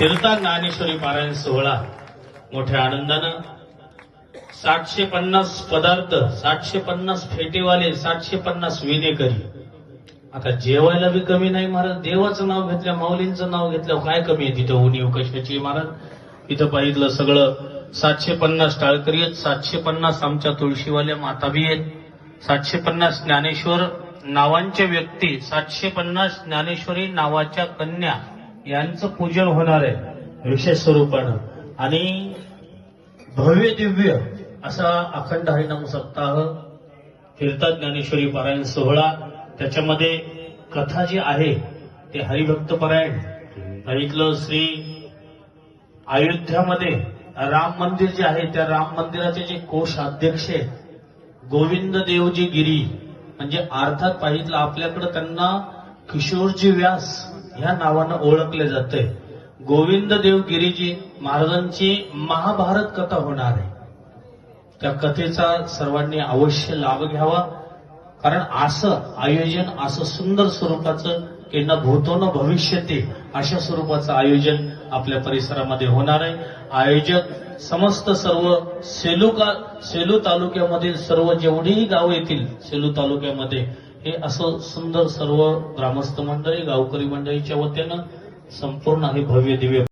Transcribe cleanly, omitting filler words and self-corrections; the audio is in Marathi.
फिरता ज्ञानेश्वरी पारायण सोहळा मोठ्या आनंदानं 750 पदार्थ, 750 फेटेवाले, 750 विनेकरी. आता जेवायला बी कमी नाही महाराज. देवाचं नाव घेतल्या, माऊलींचं नाव घेतलं, काय कमी आहे तिथं उणीव कशाची महाराज. इथं पाहिलं सगळं 750 टाळकरी आहेत, 750 आमच्या तुळशीवाल्या माता बी आहेत, 750 ज्ञानेश्वर नावांच्या व्यक्ती, 750 ज्ञानेश्वरी नावाच्या कन्या यांचं पूजन होणार आहे विशेष स्वरूपानं. आणि भव्य दिव्य असा अखंड हरिनाम सप्ताह, फिरता ज्ञानेश्वरी पारायण सोहळा. त्याच्यामध्ये कथा जी आहे ते हरिभक्त पारायण. ऐकलं श्री अयोध्यामध्ये राम मंदिर जे आहे त्या राम मंदिराचे जे कोषाध्यक्ष गोविंद देवजी गिरी, म्हणजे अर्थात पाहिलं आपल्याकडे त्यांना किशोरजी व्यास ह्या नावानं ओळखले जाते. गोविंद देव गिरीजी महाराजांची महाभारत कथा होणार आहे. त्या कथेचा सर्वांनी अवश्य लाभ घ्यावा, कारण असं आयोजन, असं सुंदर स्वरूपाचं की न भूतो न भविष्यते अशा स्वरूपाचं आयोजन आपल्या परिसरामध्ये होणार आहे. आयोजक समस्त सर्व सेलू तालुक्यामधील सर्व जेवढीही गाव येतील सेलू तालुक्यामध्ये, हे असं सुंदर सर्व ग्रामस्थ मंडळी, गावकरी मंडळीच्या वतीनं संपूर्ण हे भव्य दिव्य